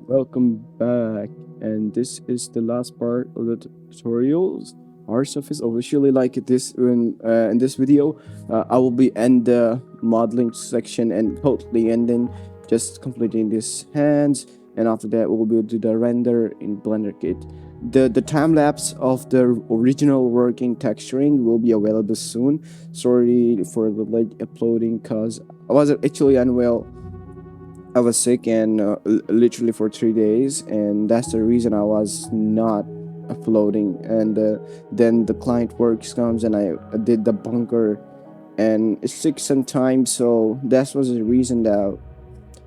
Welcome back, and this is the last part of the tutorials. Hardsurface officially like this in this video. I will be end the modeling section and totally ending, just completing these hands, and after that we will be do the render in Blender Kit. The time lapse of the original working texturing will be available soon. Sorry for the late uploading, cause I was actually unwell. I was sick and literally for 3 days, and that's the reason I was not uploading. And then the client works comes, and I did the bunker, and it took some time. So that was the reason that.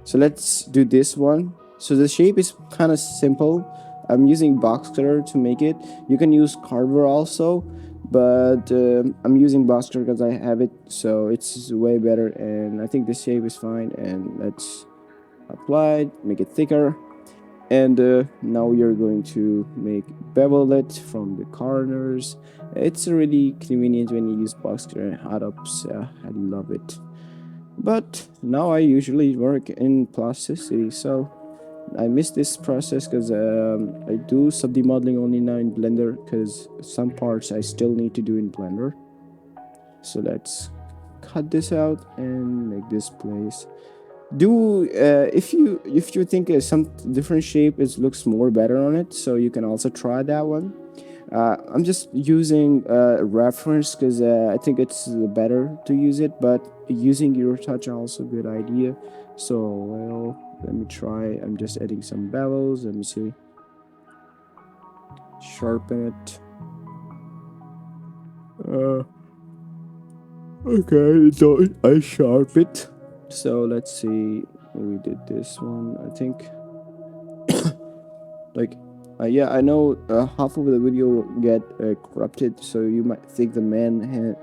So let's do this one. So the shape is kind of simple. I'm using box cutter to make it. You can use carver also, but I'm using box cutter because I have it, so it's way better. And I think the shape is fine. And let's applied, make it thicker, and now you're going to make bevel it from the corners. It's really convenient when you use boxer and hot-ups. I love it. But now I usually work in plasticity, so I miss this process because I do sub modeling only now in Blender because some parts I still need to do in Blender. So let's cut this out and make this place. Do if you think some different shape is looks more better on it, so you can also try that one. I'm just using reference because I think it's better to use it, but using your touch also a good idea. So well, let me try. I'm just adding some bevels. Let me see. Sharpen it. uh okay, so I sharp it. So let's see, we did this one, I think. Like, yeah, I know half of the video get corrupted, so you might think the man had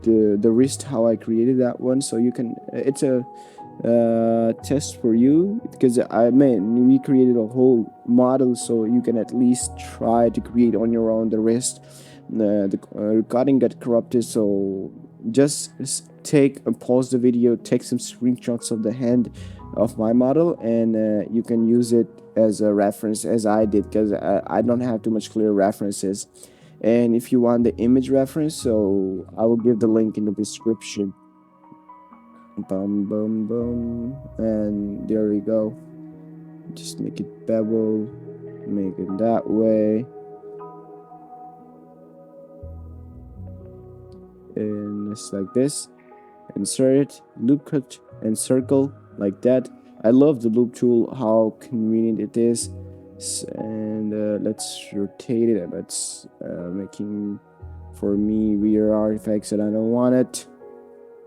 the wrist how I created that one. So you can, it's a test for you because I mean we created a whole model, so you can at least try to create on your own the wrist. The recording got corrupted, so just take pause the video, take some screenshots of the hand of my model, and you can use it as a reference as I did because I don't have too much clear references. And if you want the image reference, so I will give the link in the description. Boom, boom, boom, and there we go. Just make it bevel, make it that way, and it's like this. Insert it, loop cut, and circle like that. I love the loop tool, how convenient it is. And let's rotate it. Let's making for me weird artifacts that I don't want it.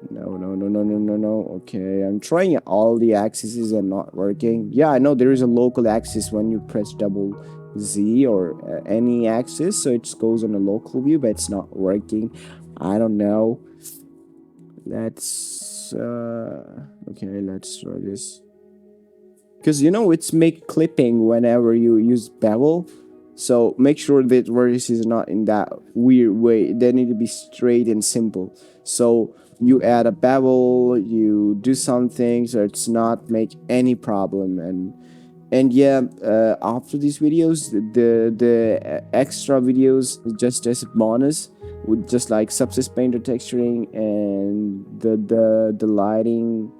No, no, no, no, no, no, no. Okay, I'm trying all the axes and not working. Yeah, I know there is a local axis when you press double Z or any axis, so it goes on a local view, but it's not working. I don't know. Let's okay, let's try this. Because it's make clipping whenever you use bevel. So make sure that vertices is not in that weird way. They need to be straight and simple. So you add a bevel, you do something so it's not make any problem. And yeah, after these videos, the extra videos just as a bonus with just like substance painter texturing and the lighting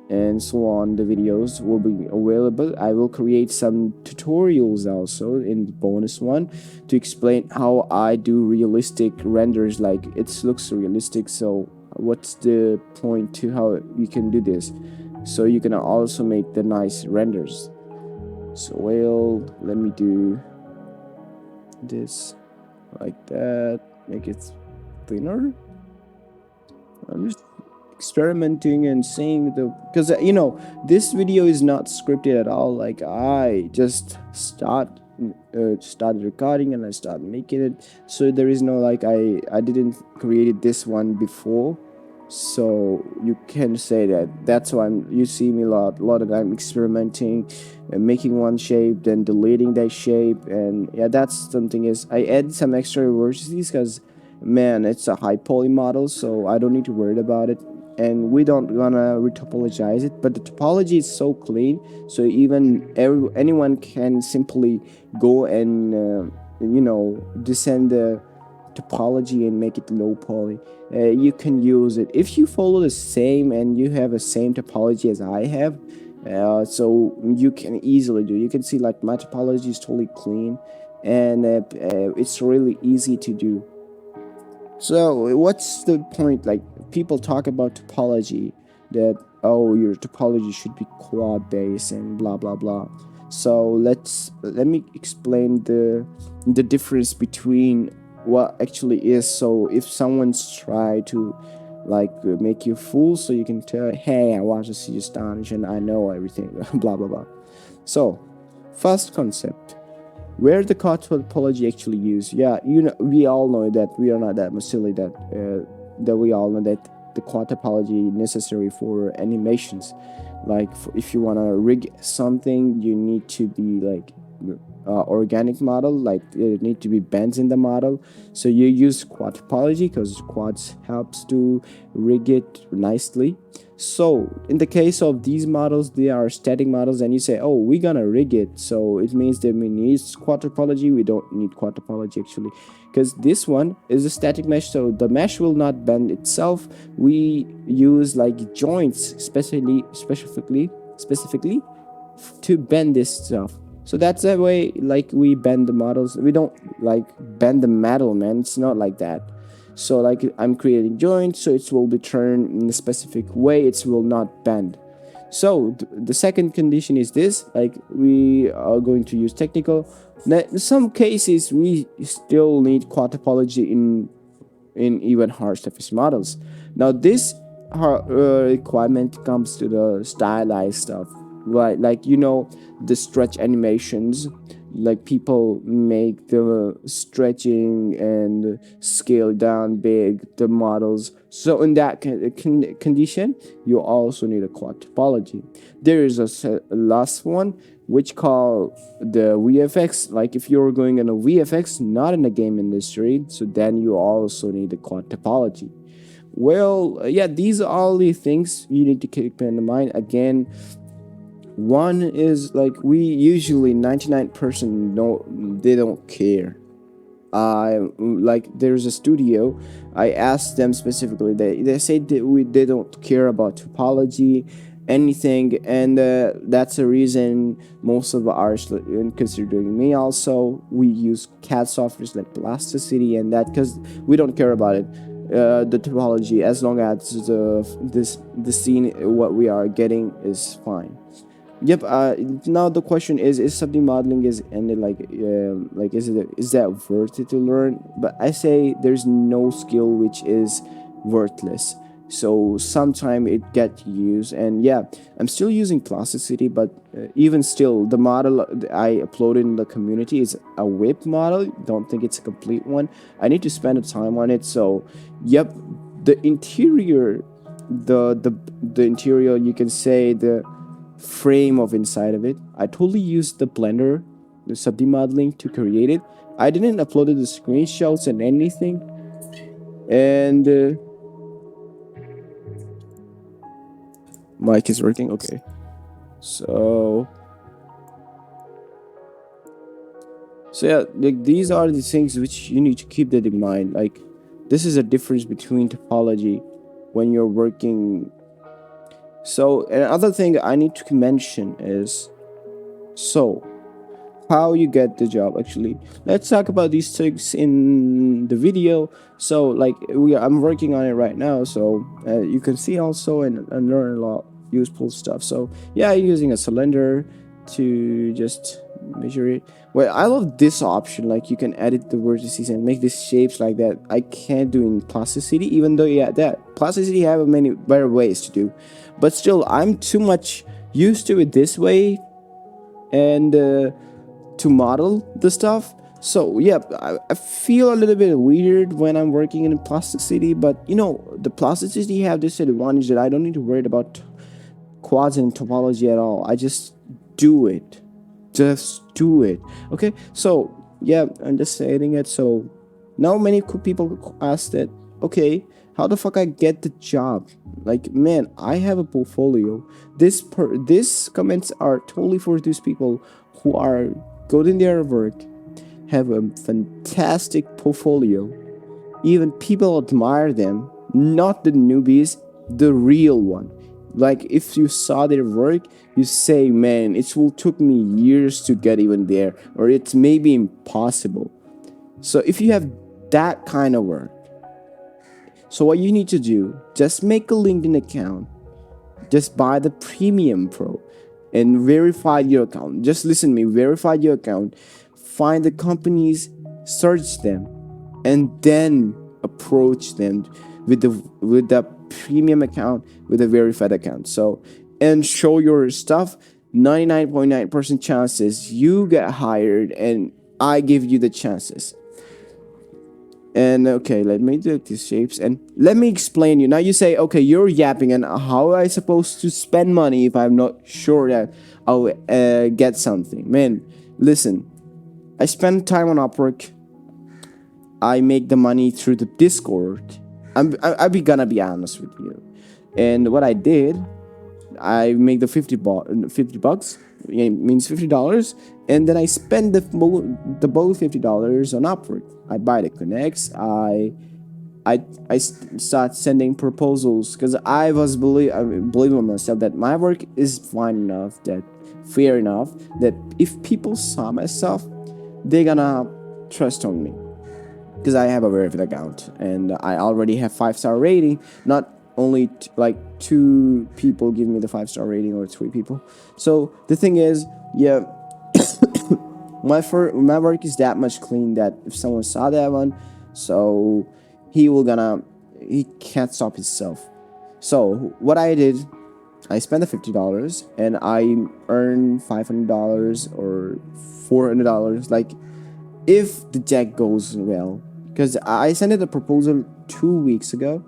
and so on. The videos will be available. I will create some tutorials also in the bonus one to explain how I do realistic renders, like it looks realistic. So what's the point to how you can do this, so you can also make the nice renders. So well, let me do this like that, make it thinner. I'm just experimenting and seeing the, because this video is not scripted at all. Like I just started recording and I started making it, so there is no like I didn't created this one before. So you can say that's why you see me a lot of time experimenting and making one shape, then deleting that shape. And yeah, that's something is I add some extra vertices because man, it's a high poly model, so I don't need to worry about it. and we don't gonna retopologize it, but the topology is so clean, so even anyone can simply go and descend the topology and make it low poly. You can use it if you follow the same and you have the same topology as I have. So you can easily do. You can see like my topology is totally clean, and it's really easy to do. So what's the point? Like, people talk about topology, that oh, your topology should be quad based and blah blah blah. So let me explain the difference between what actually is. So if someone's try to like make you fool, so you can tell, hey, I want to see you astonish and I know everything, blah blah blah. So first concept, where the quad topology actually used. Yeah, we all know that we are not that much silly that we all know that the quad topology necessary for animations. Like if you want to rig something, you need to be like organic model, like it need to be bends in the model, so you use quad topology because quads helps to rig it nicely. So in the case of these models, they are static models, and you say, oh, we're gonna rig it, so it means that we need quad topology. We don't need quad topology actually, because this one is a static mesh, so the mesh will not bend itself. We use like joints specifically to bend this stuff. So that's the way like we bend the models. We don't like bend the metal, man. It's not like that. So like I'm creating joints, so it will be turned in a specific way. It will not bend. So the second condition is this: like we are going to use technical. Now, in some cases, we still need quad topology in even hard surface models. Now this requirement comes to the stylized stuff, right? Like the stretch animations, like people make the stretching and scale down big the models. So in that condition, you also need a quad topology. There is a last one which call the VFX. Like if you're going in a VFX, not in the game industry, so then you also need the quad topology. Well, yeah, these are all the things you need to keep in mind. Again, one is like we usually 99% they don't care. I like there's a studio. I asked them specifically. They say that they don't care about topology, anything, and that's the reason most of our considering me also, we use CAD softwares like plasticity and that, because we don't care about it. The topology, as long as the scene what we are getting is fine. Yep. Now the question is something modeling is ended like is that worth it to learn? But I say there's no skill which is worthless. So sometime it get used, and yeah, I'm still using plasticity, but even still, the model I uploaded in the community is a whip model. Don't think it's a complete one. I need to spend the time on it. So, yep, the interior, the interior, you can say the frame of inside of it, I totally used the blender, the sub modeling to create it. I didn't upload the screenshots and anything, and mic is working. Okay, so yeah, like these are the things which you need to keep that in mind. Like this is a difference between topology when you're working. So another thing I need to mention is, so how you get the job. Actually, let's talk about these things in the video. So like I'm working on it right now, so you can see also and learn a lot useful stuff. So yeah, I'm using a cylinder to just measure it. Well, I love this option, like you can edit the vertices and make these shapes like that. I can't do in plasticity, even though yeah, that plasticity have many better ways to do, but still I'm too much used to it this way, and to model the stuff. So yeah, I feel a little bit weird when I'm working in plasticity, but the plasticity have this advantage that I don't need to worry about quads and topology at all. I just do it. Just do it. Okay, so yeah, I'm just saying it. So now many people ask that, okay, how the fuck I get the job? Like, man, I have a portfolio. This comments are totally for those people who are good in their work, have a fantastic portfolio. Even people admire them, not the newbies, the real one. Like, if you saw their work, you say, man, it will took me years to get even there, or it's maybe impossible. So if you have that kind of work, so what you need to do, just make a LinkedIn account, just buy the premium pro and verify your account. Just listen to me, verify your account, find the companies, search them, and then approach them with the premium account, with a verified account. So, and show your stuff. 99.9% chances you get hired, and I give you the chances. And okay, let me do these shapes and let me explain you. Now you say, okay, you're yapping, and how am I supposed to spend money if I'm not sure that I'll get something? Man, listen, I spend time on Upwork. I make the money through the Discord. I'll be gonna be honest with you. And what I did, I make the 50 bucks, it means $50, and then I spend the both $50 on Upwork. I buy the connects. I start sending proposals because I was believing in myself that my work is fine enough, that fair enough, that if people saw my stuff, they're gonna trust on me because I have a verified account and I already have 5-star rating. Not only like 2 people give me the 5-star rating or 3 people. So the thing is, yeah, my work is that much clean that if someone saw that one, so he can't stop himself. So what I did, I spent the $50 and I earned $500 or $400. Like, if the deck goes well, because I sent it a proposal 2 weeks ago,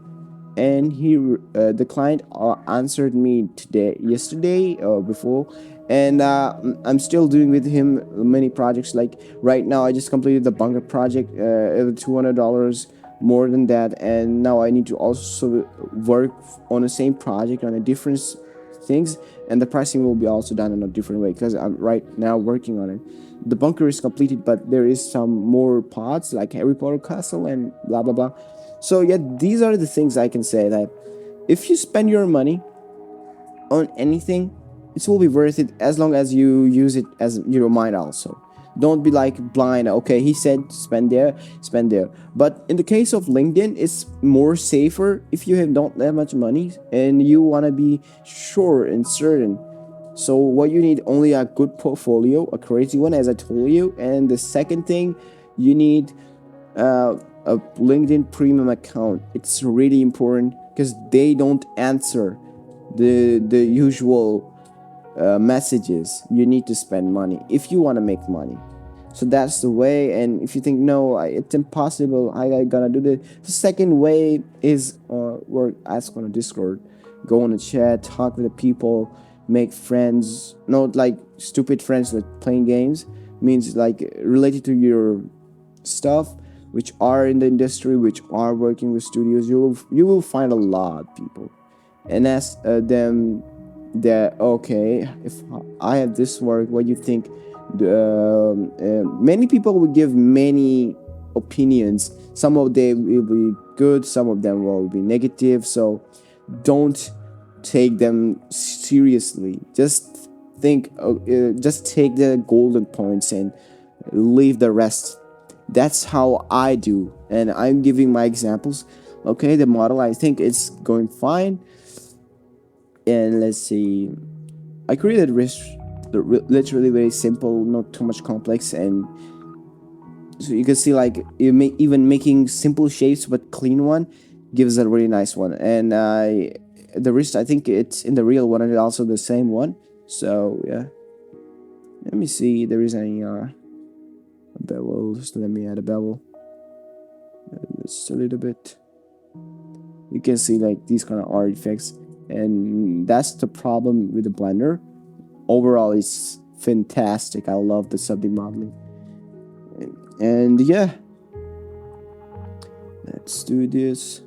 and the client answered me yesterday or before, and I'm still doing with him many projects. Like right now, I just completed the bunker project, $200 more than that, and now I need to also work on the same project on a different things, and the pricing will be also done in a different way because I'm right now working on it. The bunker is completed, but there is some more parts like Harry Potter Castle and blah blah blah. So yeah, these are the things I can say, that if you spend your money on anything, it will be worth it as long as you use it as your mind also. Don't be like blind. Okay, he said spend there, spend there. But in the case of LinkedIn, it's more safer if you have don't that much money and you want to be sure and certain. So what you need, only a good portfolio, a crazy one, as I told you. And the second thing, you need a LinkedIn premium account. It's really important because they don't answer the usual messages. You need to spend money if you want to make money. So that's the way. And if you think no, it's impossible, I gotta do this. The second way is work. Ask on a Discord, go on a chat, talk with the people, make friends. Not like stupid friends like playing games. Means like related to your stuff, which are in the industry, which are working with studios. You will find a lot of people, and ask them that, okay, if I have this work, what do you think? Many people will give many opinions. Some of them will be good, some of them will be negative. So don't take them seriously. Just take the golden points and leave the rest. That's how I do, and I'm giving my examples. Okay, the model, I think it's going fine. And let's see, I created wrist literally very simple, not too much complex. And so you can see, like, even making simple shapes but clean one gives a really nice one. And the wrist, I think it's in the real one and also the same one. So yeah, let me see, there is any bevel. Just let me add a bevel just a little bit. You can see like these kind of artifacts, and that's the problem with the blender. Overall, it's fantastic. I love the subject modeling. And yeah, let's do this.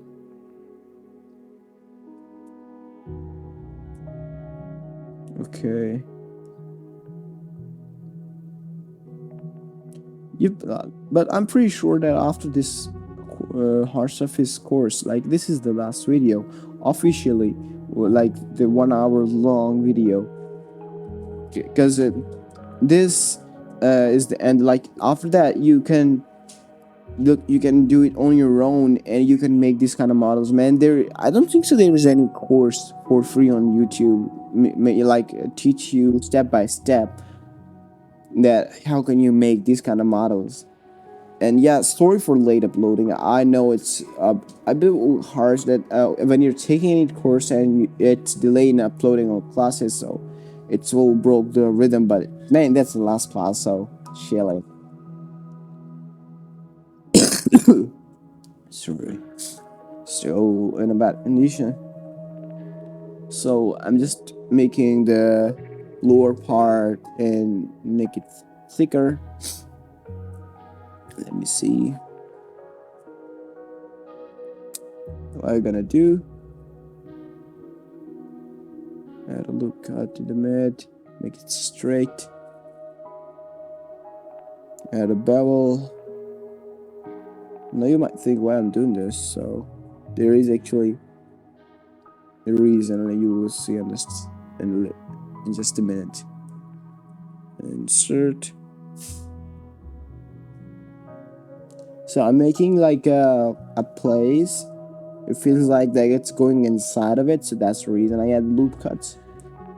Okay. Yep, but I'm pretty sure that after this hard surface course, like this is the last video officially, like the 1 hour long video, because this is the end. Like after that, you can look, you can do it on your own, and you can make these kind of models. Man, there, I don't think so there is any course for free on YouTube, like teach you step by step that how can you make these kind of models. And yeah, sorry for late uploading. I know it's a bit harsh that when you're taking any course and it's delayed in uploading on classes, so it's all broke the rhythm. But man, that's the last class, so chilling. Sorry, still in a bad condition. So I'm just making the lower part and make it thicker. Let me see what I'm gonna do. Add a loop cut to the mid, make it straight. Add a bevel. Now you might think why I'm doing this, so there is actually a reason, and you will see on this in just a minute. Insert. So I'm making like a place. It feels like that it's going inside of it, so that's the reason I add loop cuts.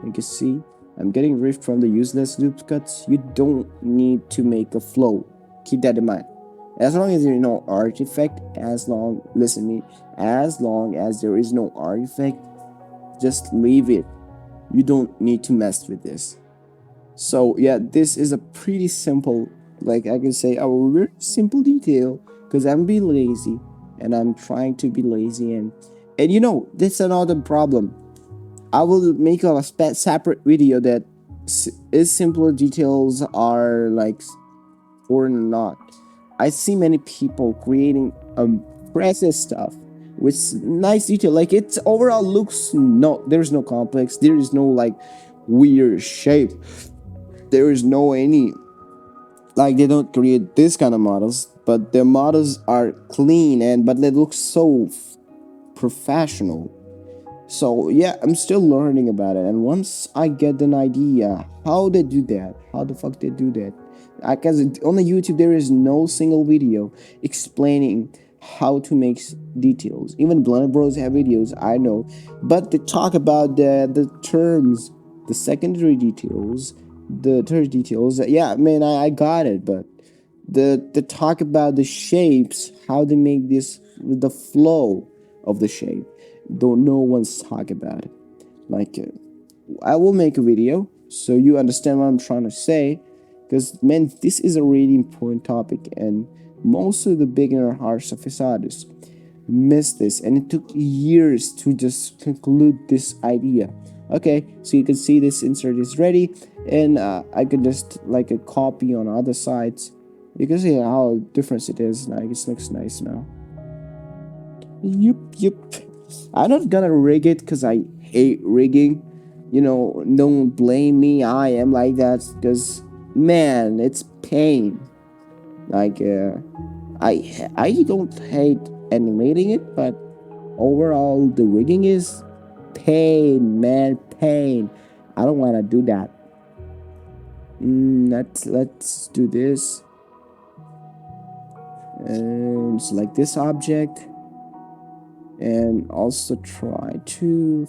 You can see I'm getting rid from the useless loop cuts. You don't need to make a flow. Keep that in mind. As long as there is no artifact, as long as there is no artifact, just leave it. You don't need to mess with this. So yeah, this is a pretty simple, like I can say, a very simple detail, because I'm being lazy and I'm trying to be lazy, and you know, that's another problem. I will make a separate video that is simpler details are like or not. I see many people creating impressive stuff with nice detail. Like it overall looks, no, there's no complex. There is no like weird shape. There is no any, like they don't create this kind of models, but their models are clean and but they look so professional. So yeah, I'm still learning about it, and once I get an idea how they do that, how the fuck they do that, because on the YouTube there is no single video explaining how to make details. Even Blender Bros have videos, I know, but they talk about the terms, the secondary details, the third details. Yeah, man, I got it, but the talk about the shapes, how they make this, the flow of the shape, don't no one's talk about it. Like I will make a video so you understand what I'm trying to say, because man, this is a really important topic, and most of the beginner hard surface artists miss this, and it took years to just conclude this idea. Okay, so you can see this insert is ready, and I could just like a copy on other sides. You can see how different it is. Like it looks nice now. Yep. I'm not gonna rig it because I hate rigging. You know, don't blame me. I am like that because man, it's pain. Like I don't hate animating it, but overall the rigging is pain, man, pain. I don't want to do that. Let's do this and select this object, and also try to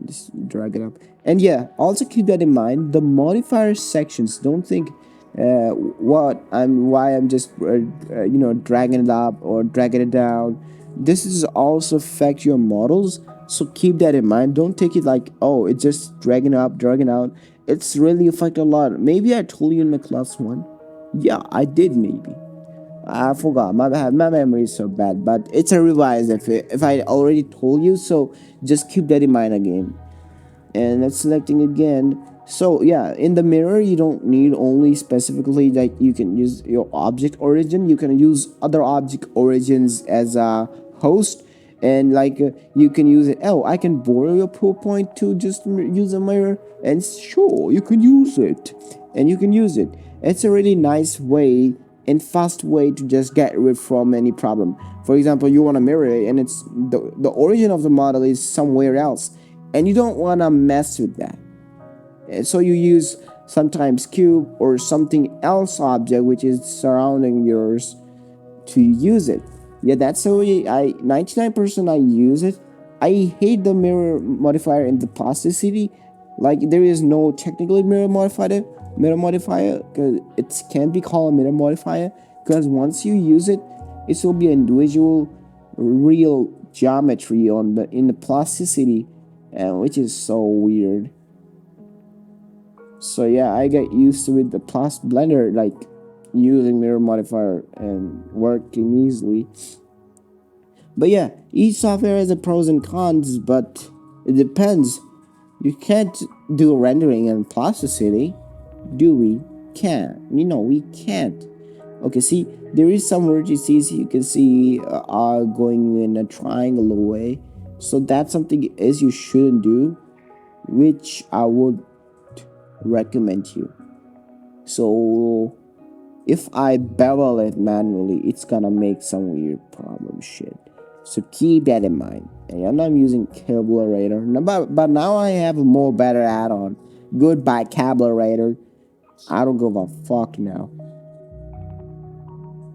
just drag it up. And yeah, also keep that in mind. The modifier sections, don't think why I'm just you know, dragging it up or dragging it down. This is also affect your models, so keep that in mind. Don't take it like, oh, it's just dragging up, dragging out. It's really affect a lot. Maybe I told you in my class 1. Yeah, I did, maybe. I forgot. My memory is so bad, but it's a revise if I already told you. So just keep that in mind again. And let's selecting again. So yeah, in the mirror, you don't need only specifically like you can use your object origin. You can use other object origins as a host, and like you can use it. Oh, I can borrow your pull point to just use a mirror, and sure, you can use it, and you can use it. It's a really nice way and fast way to just get rid from any problem. For example, you want a mirror, and it's the origin of the model is somewhere else, and you don't want to mess with that. So you use sometimes cube or something else object which is surrounding yours to use it. Yeah, that's the way I 99% I use it. I hate the mirror modifier in the plasticity. Like there is no technically mirror modifier because it can't be called a mirror modifier because once you use it, it will be individual real geometry on the in the plasticity, and which is so weird. So yeah, I get used to it. The plus blender, like using mirror modifier and working easily. But yeah, each software has a pros and cons, but it depends. You can't do rendering and plasticity, do we? Can't. We can't. Okay, see, there is some vertices you can see are going in a triangle way. So that's something is you shouldn't do, which I would recommend you. So if I bevel it manually, it's gonna make some weird problem shit. So keep that in mind. And I'm using Cabulator. But now I have a more better add-on. Goodbye Cabulator. I don't give a fuck now.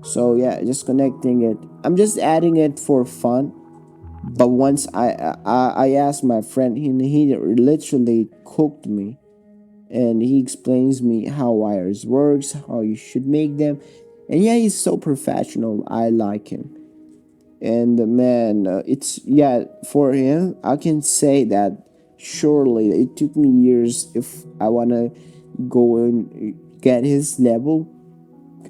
So yeah, just connecting it. I'm just adding it for fun. But once I asked my friend, he literally cooked me, and he explains me how wires works, how you should make them, and yeah, he's so professional. I like him, and man, it's yeah for him. I can say that surely it took me years if I wanna go and get his level,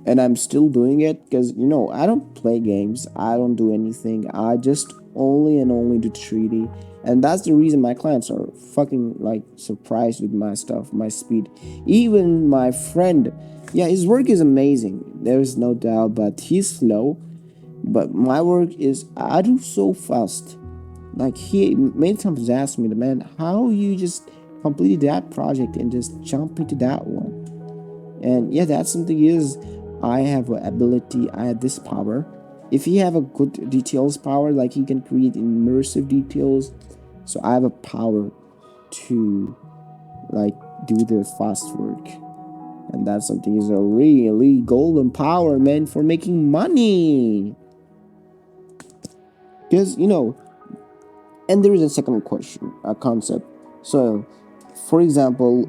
and I'm still doing it because I don't play games, I don't do anything, I just only and only do 3D, and that's the reason my clients are fucking like surprised with my stuff, my speed. Even my friend, yeah, his work is amazing, there's no doubt, but he's slow. But my work is I do so fast. Like he many times asked me, man, how you just completed that project and just jump into that one. And yeah, that's something is I have an ability, I have this power. If you have a good details power, like you can create immersive details. So I have a power to like do the fast work. And that's something is a really golden power, man, for making money. Because and there is a second question, a concept. So for example,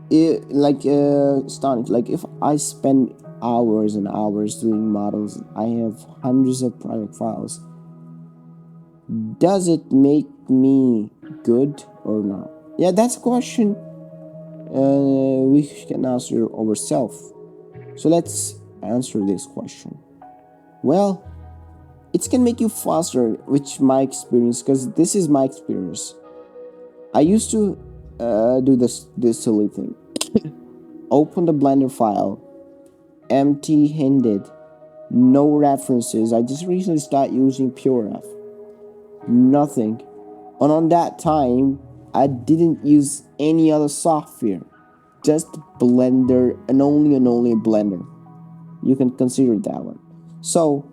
like astonishing, like if I spend hours and hours doing models, I have hundreds of project files, does it make me good or not? Yeah, that's a question we can answer ourselves. So let's answer this question. Well, it can make you faster, which my experience, because this is my experience. I used to do this silly thing. Open the Blender file, empty-handed, no references. I just recently started using PureF. Nothing. And on that time, I didn't use any other software. Just Blender and only Blender. You can consider that one. So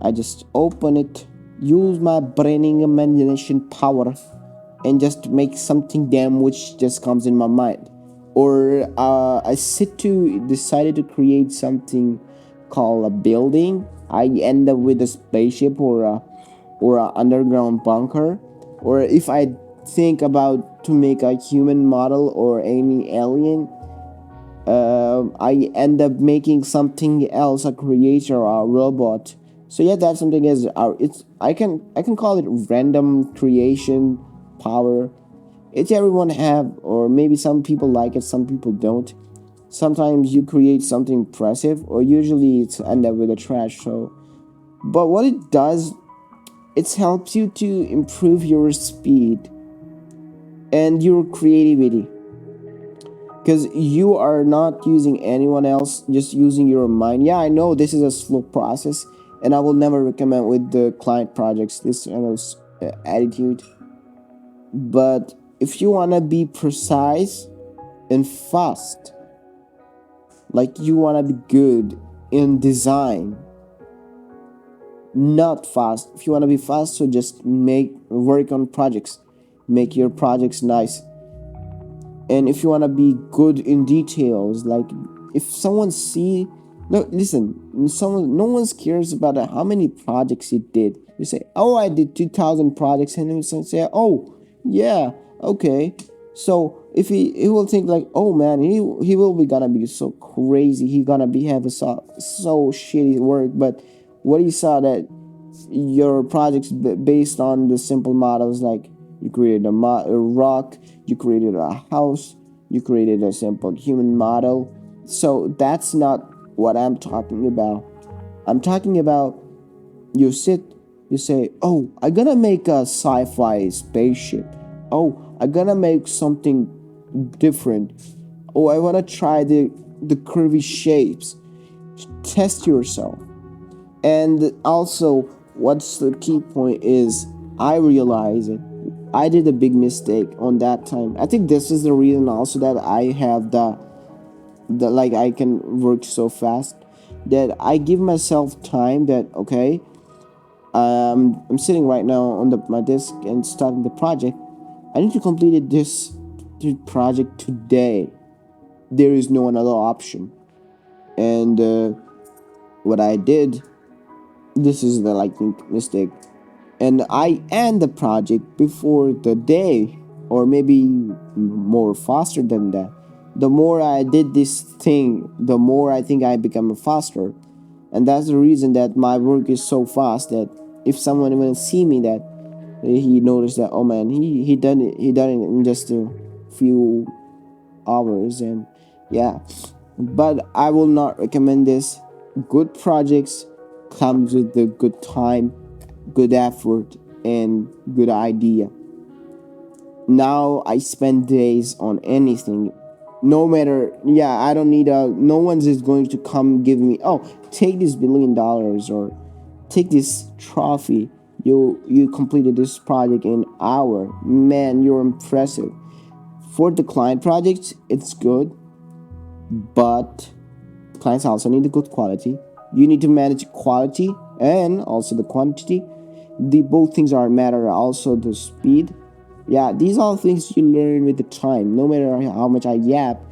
I just open it, use my braining imagination power, and just make something damn which just comes in my mind. Or I sit to decided to create something called a building. I end up with a spaceship or a underground bunker. Or if I think about to make a human model or any alien, I end up making something else, a creature or a robot. So yeah, that's something is it's I can call it random creation power. It's everyone have, or maybe some people like it, some people don't. Sometimes you create something impressive, or usually it's end up with a trash. So, but what it does, it helps you to improve your speed and your creativity. because you are not using anyone else, just using your mind. Yeah, I know this is a slow process, and I will never recommend with the client projects this kind of attitude. But if you want to be precise and fast, like you want to be good in design, not fast. If you want to be fast, so just make work on projects, make your projects nice. And if you want to be good in details, like if someone see, no, listen, someone, no one cares about how many projects you did. You say, oh, I did 2,000 projects, and then someone say, oh, yeah, okay. So if he will think like, oh man, he will be gonna be so crazy, he gonna be having so shitty work. But what he saw that your projects based on the simple models, like you created a rock, you created a house, you created a simple human model. So that's not what I'm talking about. I'm talking about, you sit, you say, oh, I'm gonna make a sci-fi spaceship, oh, I'm gonna make something different, oh, I want to try the curvy shapes. Test yourself. And also, what's the key point is, I realize it. I did a big mistake on that time. I think this is the reason also that I have the like I can work so fast. That I give myself time. That okay, I'm sitting right now on my desk and starting the project. I need to complete this project today. There is no another option. And what I did, this is the like mistake, and I end the project before the day, or maybe more faster than that. The more I did this thing, the more I think I become faster, and that's the reason that my work is so fast that if someone will see me, that he noticed that, oh man, he done it in just a few hours. And yeah, but I will not recommend this. Good projects comes with the good time, good effort, and good idea. Now I spend days on anything, no matter. Yeah, I don't need a. No one's is going to come give me. Oh, take this $1 billion, or take this trophy. You completed this project in an hour. Man, you're impressive. For the client projects, it's good, but clients also need a good quality. You need to manage quality and also the quantity. The both things are matter. Also the speed. Yeah, these are things you learn with the time. No matter how much I yap,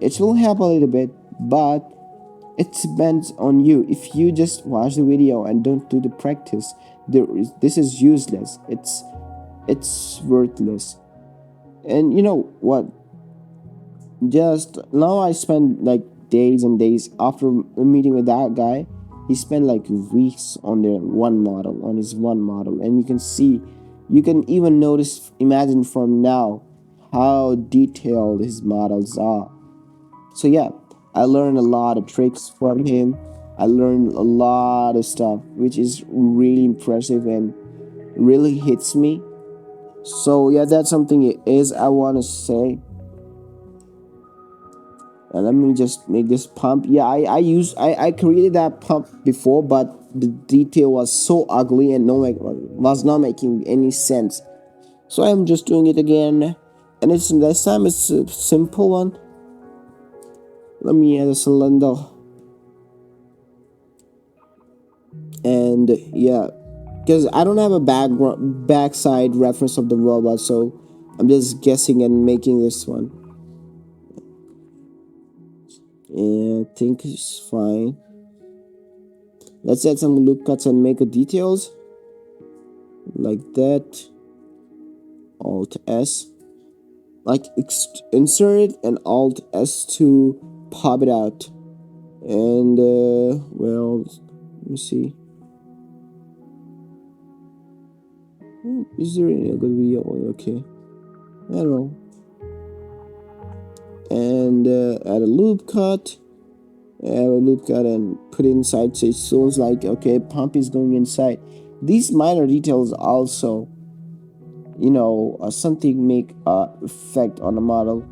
it will help a little bit, but it depends on you. If you just watch the video and don't do the practice, this is useless. It's worthless. And you know what? Just now I spend like days and days after meeting with that guy. He spent like weeks on their one model, on his one model, and you can see, you can even notice, imagine from now how detailed his models are. So yeah, I learned a lot of tricks from him. I learned a lot of stuff which is really impressive and really hits me. So yeah, that's something it is I want to say. Let me just make this pump. Yeah, I created that pump before, but the detail was so ugly and no, like, was not making any sense. So I'm just doing it again, and it's this time it's a simple one. Let me add a cylinder, and yeah, because I don't have a backside reference of the robot, so I'm just guessing and making this one. And I think it's fine. Let's add some loop cuts and make a details like that. Alt S, like insert it, and Alt S to pop it out. And well, let me see. Is there any good video? Okay, I don't know. And add a loop cut. Add a loop cut and put it inside. So it shows like, okay, pump is going inside. These minor details also, something make effect on the model.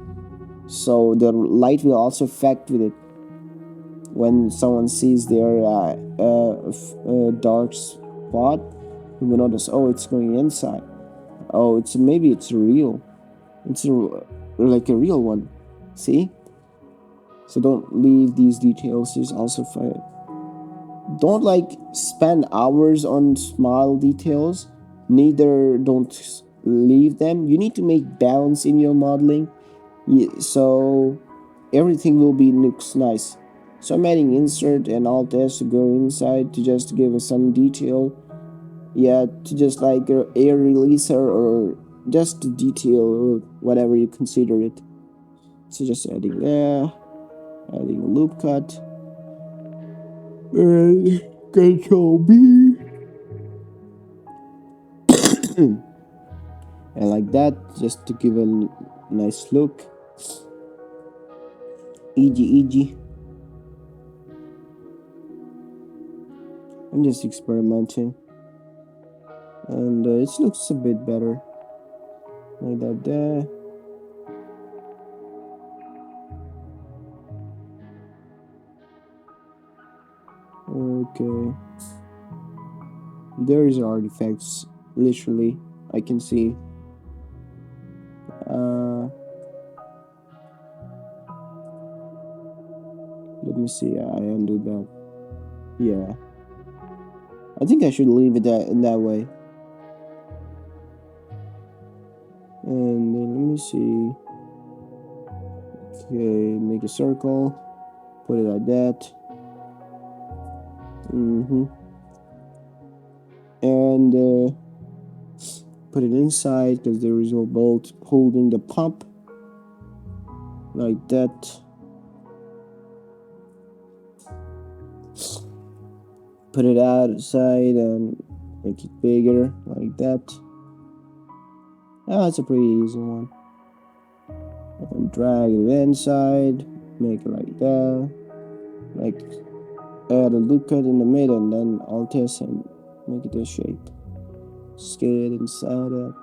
so the light will also affect with it. When someone sees their dark spot, you will notice, oh, it's going inside. Oh, it's maybe it's real. It's like a real one. See? So don't leave these details. Is also fine. Don't like spend hours on small details. Neither don't leave them. You need to make balance in your modeling, so everything will be looks nice. So I'm adding insert and alt s to go inside to just give us some detail. Yeah, to just like air releaser or just detail or whatever you consider it. So just adding there, adding a loop cut, and control B, and like that, just to give a nice look. EG. I'm just experimenting, and it looks a bit better. Like that there. Okay. There is artifacts, literally. I can see. Let me see. I undo that. Yeah. I think I should leave it that in that way. And then let me see. Okay, make a circle. Put it like that. And put it inside because there is a bolt holding the pump. Like that. Put it outside and make it bigger. Like that. That's a pretty easy one. And drag it inside. Make it like that. Like add a loop cut in the middle and then alt S and make it a shape. Scale it inside it.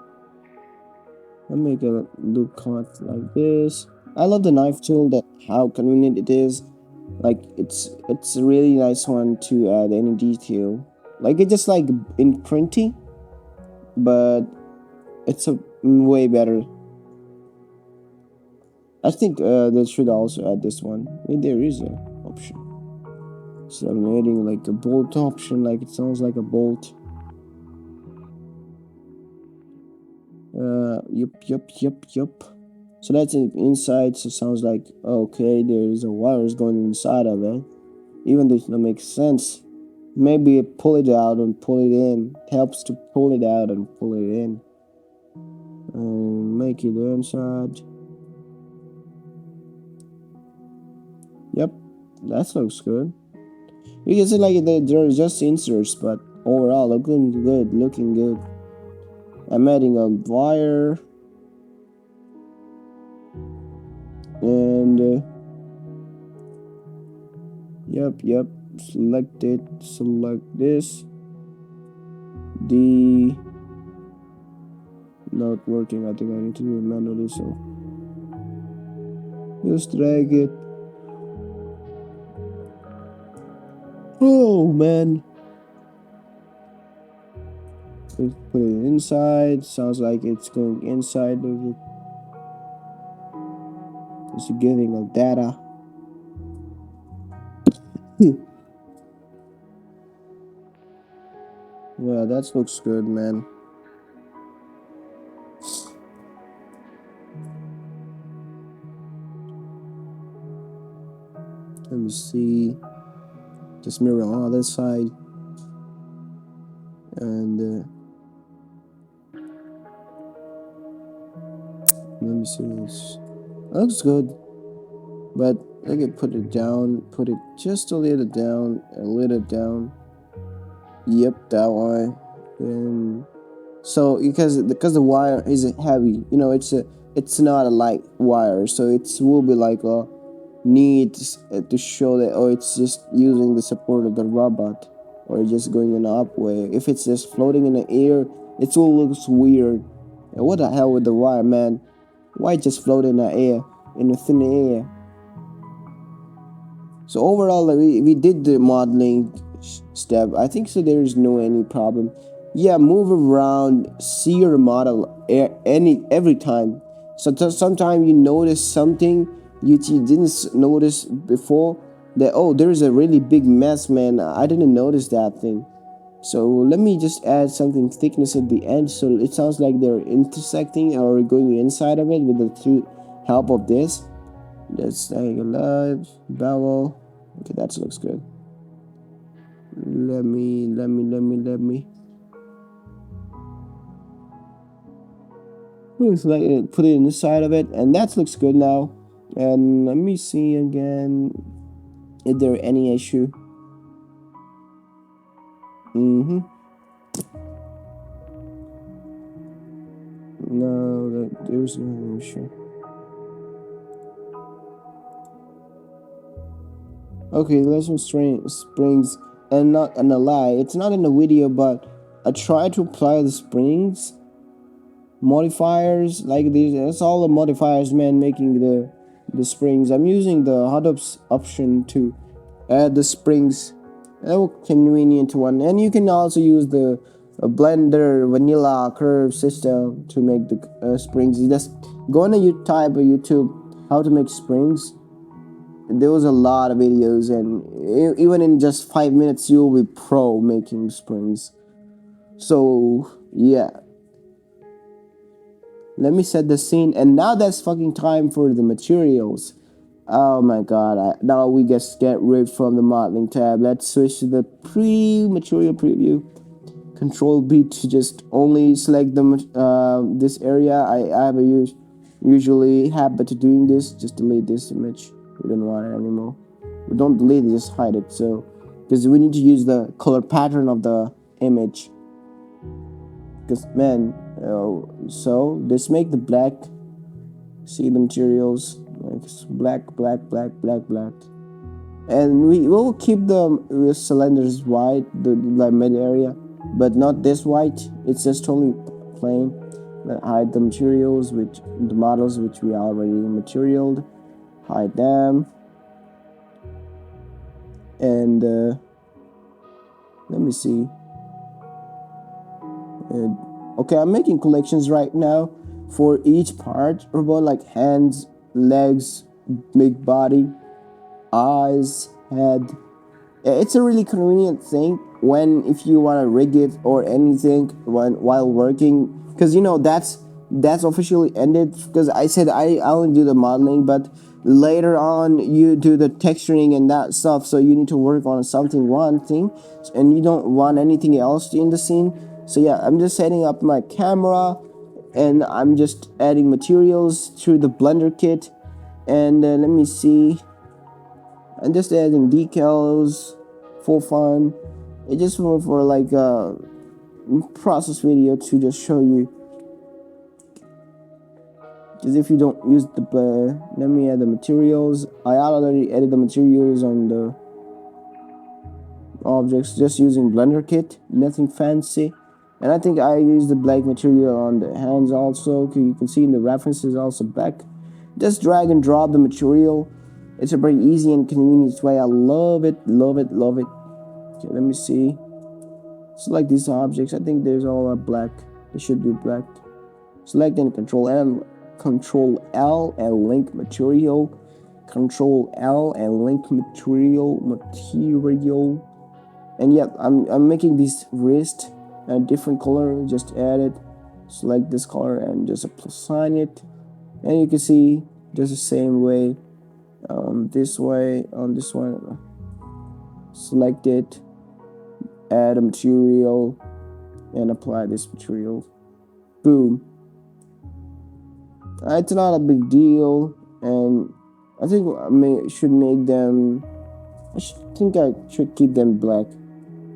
And make a loop cut like this. I love the knife tool, that how convenient it is. Like it's a really nice one to add any detail. Like it's just like in printing, but it's a way better. I think they should also add this one. There is an option. So I'm adding like a bolt option, like it sounds like a bolt. Yup. So that's inside, so it sounds like, okay, there's a wires going inside of it. Even though it doesn't make sense. Maybe pull it out and pull it in. Helps to pull it out and pull it in. And make it inside. Yep, that looks good. You can see like they're just inserts, but overall looking good. I'm adding a wire and yep. Select this. D not working. I think I need to do it manually. So just drag it. Oh man. Let's put it inside. Sounds like it's going inside of it. It's giving a data. Yeah, that looks good, man. Let me see. Just mirror on the other side. And let me see this. That looks good. But I can put it down. Put it just a little down. Yep, that one. And so because the wire is heavy, it's not a light wire, so it will be like a need to show that, oh, it's just using the support of the robot or just going in an up way. If it's just floating in the air, it will look weird. And what the hell with the wire, man? Why just float in the air? in a thin air. So overall, we did the modeling step. I think so. There is no any problem. Yeah, move around, see your model every time. So sometimes you notice something you didn't notice before. That, oh, there is a really big mess, man. I didn't notice that thing. So let me just add something thickness at the edge, so it sounds like they're intersecting or going inside of it with the through help of this. Let's take a look. Bevel. Okay, that looks good. Let me. It's like put it inside of it, and that looks good now. And let me see again. Is there any issue? Mm-hmm. No, there's no issue. Okay, let's springs, and not gonna lie, it's not in the video, but I tried to apply the springs modifiers like these. That's all the modifiers, man, making the springs. I'm using the hot option to add the springs. A convenient one, and you can also use the blender vanilla curve system to make the springs. You just go on a type of YouTube how to make springs. There was a lot of videos, and even in just 5 minutes you'll be pro making springs. So yeah, let me set the scene, and now that's fucking time for the materials. Oh my god, now we just get rid from the modeling tab. Let's switch to the material preview. Control B to just only select the this area. I have a usually habit of doing this. Just delete this image. We don't want it anymore. We don't delete it, just hide it. So because we need to use the color pattern of the image. Because man, so let's make the black. See the materials like black, and we will keep the cylinders white, the mid area, but not this white. It's just totally plain. Hide the materials, which the models which we already materialed. Hide them, and let me see. Okay, I'm making collections right now for each part, about like hands, legs, big body, eyes, head. It's a really convenient thing when if you want to rig it or anything while working, because that's officially ended. Because I said I only do the modeling, but later on you do the texturing and that stuff, so you need to work on one thing, and you don't want anything else in the scene. So yeah, I'm just setting up my camera, and I'm just adding materials through the blender kit, and let me see, I'm just adding decals for fun. It's just for like a process video to just show you. Because if you don't use the let me add the materials. I already added the materials on the objects just using blender kit, nothing fancy. And I think I used the black material on the hands also. You can see in the references also black. Just drag and drop the material. It's a very easy and convenient way. I love it. Okay, let me see. Select these objects. I think there's all black. They should be black. Select and Control L and link material. Control L and link material. And yeah, I'm making this wrist a different color. Just add it. Select this color and just assign it. And you can see just the same way. This way on this one. Select it. Add a material and apply this material. Boom. It's not a big deal, and I think I should make them. I should keep them black.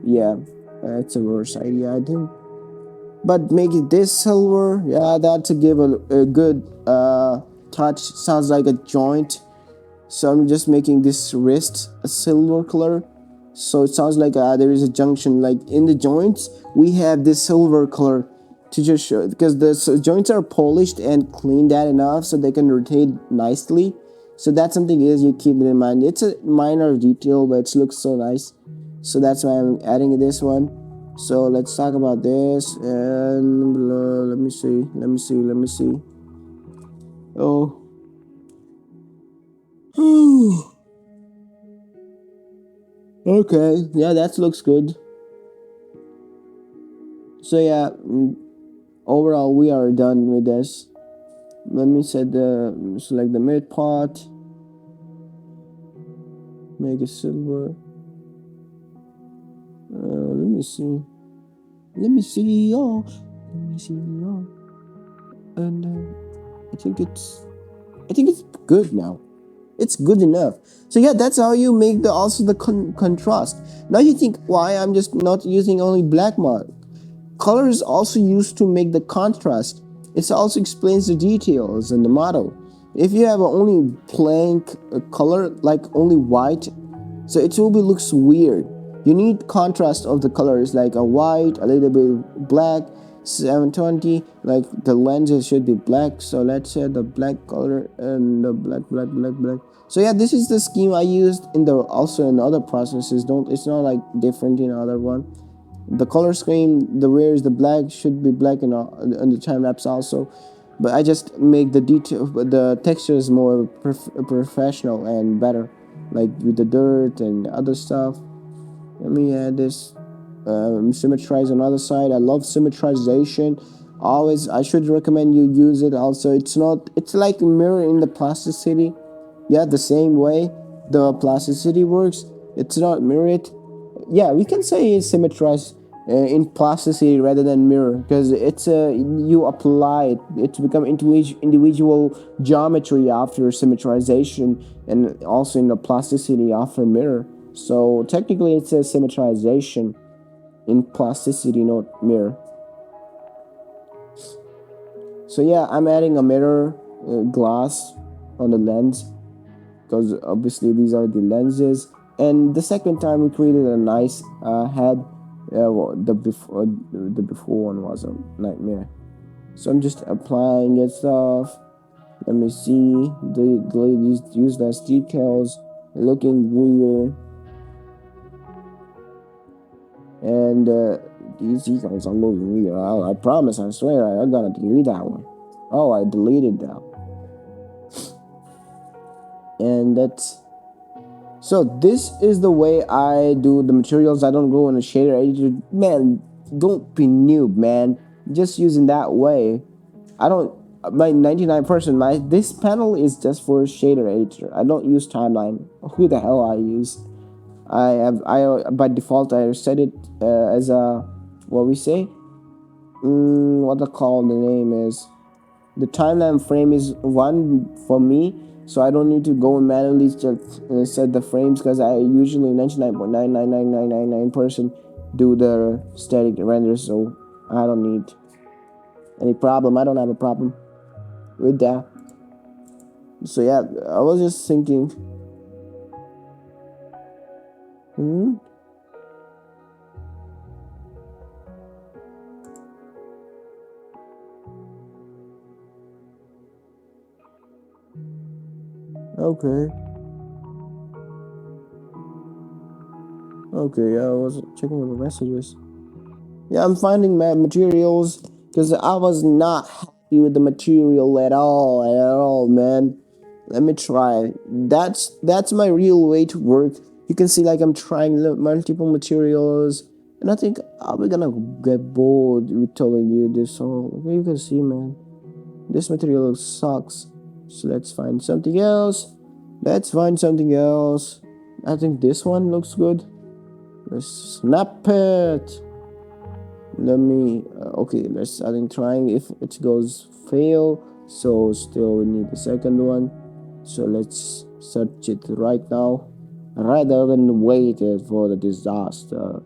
Yeah, it's a worse idea, I think. But make it this silver. Yeah, that to give a good touch. Sounds like a joint. So I'm just making this wrist a silver color. So it sounds like there is a junction. Like in the joints, we have this silver color. to just show, because the joints are polished and cleaned out enough so they can rotate nicely. So that's something is you keep it in mind. It's a minor detail, but it looks so nice. So that's why I'm adding this one. So let's talk about this and let me see. Let me see. Oh. Okay. Yeah, that looks good. So yeah, overall we are done with this. Let me select the mid part, make it silver. Let me see. Let me see. Oh, let me see. Oh, and I think it's good now. It's good enough. So yeah, that's how you make the also the contrast. Now you think why I'm just not using only black mark. Color is also used to make the contrast. It also explains the details in the model. If you have only plain color, like only white, so it will be looks weird. You need contrast of the colors, like a white, a little bit black, 720, like the lenses should be black. So let's say the black color and the black. So yeah, this is the scheme I used in the also in other processes. Don't It's not like different in other one. The color scheme, the where is the black should be black in the time lapse also, but I just make the detail, the textures more professional and better, like with the dirt and other stuff. Let me add this. Symmetrize on the other side. I love symmetrization. Always, I should recommend you use it. Also, it's not. It's like a mirror in the plasticity. Yeah, the same way the plasticity works. It's not mirrored. Yeah, we can say it's symmetrized in plasticity rather than mirror, because it's you apply it. It's become individual geometry after symmetrization, and also in the plasticity after mirror. So technically, it's a symmetrization in plasticity, not mirror. So yeah, I'm adding a mirror glass on the lens, because obviously these are the lenses. And the second time we created a nice head. Well, the before one was a nightmare. So I'm just applying it stuff. Let me see. Delete these useless details. Looking weird. And these details are looking weird. I promise, I swear, I'm gonna delete that one. Oh, I deleted that. And that's so this is the way I do the materials. I don't go in a shader editor. Man, don't be noob, man. Just using that way. I don't my 99%, my this panel is just for shader editor. I don't use timeline. Who the hell I use? I by default I set it as a what we say. What the call the name is. The timeline frame is one for me, so I don't need to go and manually just set the frames, because I usually 99.99999% do the static render, so I don't need any problem. I don't have a problem with that. So yeah, I was just thinking. Okay. Okay, yeah, I was checking the messages. Yeah, I'm finding materials, because I was not happy with the material at all, man. Let me try. That's my real way to work. You can see like I'm trying multiple materials, and I think we're gonna get bored with telling you this. So you can see, man, this material sucks. So let's find something else. Let's find something else. I think this one looks good. Let's snap it. Let me okay, let's I think trying. If it goes fail, so still we need the second one. So let's search it right now rather than wait for the disaster.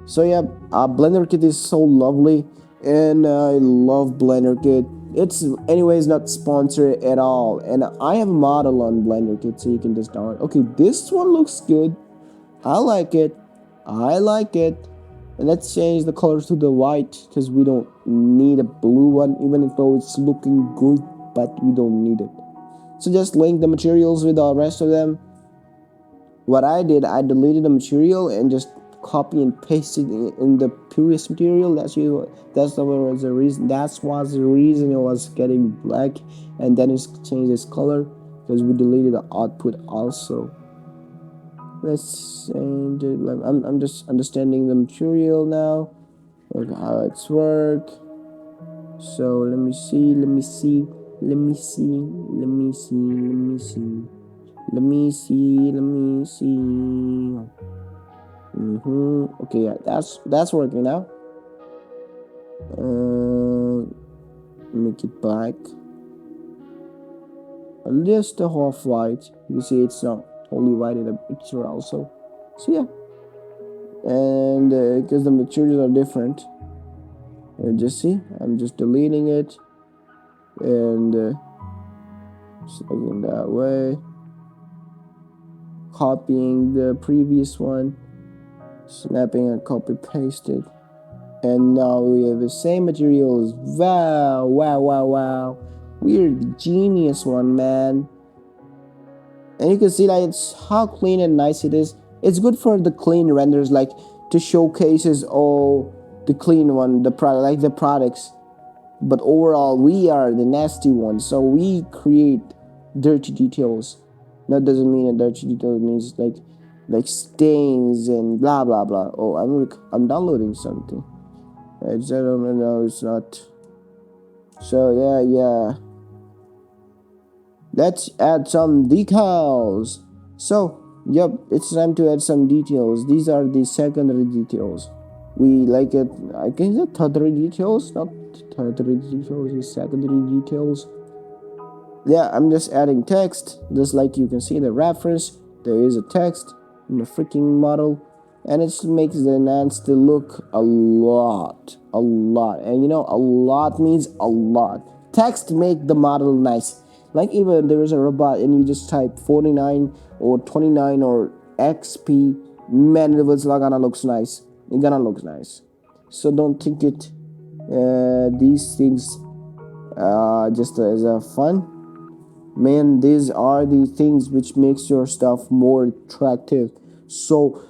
So yeah, Blender Kit is so lovely, and I love Blender Kit. It's anyways not sponsored at all, and I have a model on Blender Kit, so you can just download. Okay, this one looks good. I like it. I like it. And let's change the color to the white because we don't need a blue one, even though it's looking good, but we don't need it. So just link the materials with the rest of them. What I did, I deleted the material and just copy and paste it in the previous material. Was the reason. That was the reason it was getting black, and then it's changed its color because we deleted the output also. Let's change it. I'm just understanding the material now, like how it's work. So let me see. Let me see. Let me see. Let me see. Let me see. Let me see. Let me see. Okay, yeah, that's working now. Make it black. Just the half white. You see, it's not totally white in the picture also. So yeah, and because the materials are different, just see, I'm just deleting it and in that way, copying the previous one, snapping and copy pasted. And now we have the same materials. Wow, wow, wow, wow. We're the genius one, man. And you can see that it's how clean and nice it is. It's good for the clean renders, like to showcases all the clean one, the product, like the products. But overall, we are the nasty ones. So we create dirty details. That doesn't mean a dirty detail means like stains and blah blah blah. Oh, I'm downloading something. I don't know, it's not. So yeah. Let's add some decals. So, yep, it's time to add some details. These are the secondary details. We like it, I guess the tertiary details, not tertiary details, it's secondary details. Yeah, I'm just adding text, just like you can see the reference. There is a text in the freaking model, and it makes the enhance to look a lot. And you know, a lot means a lot. Text make the model nice. Like even there is a robot and you just type 49 or 29 or XP, man, it was not gonna looks nice. It gonna looks nice. So don't think it these things just as a fun. Man, these are the things which makes your stuff more attractive. So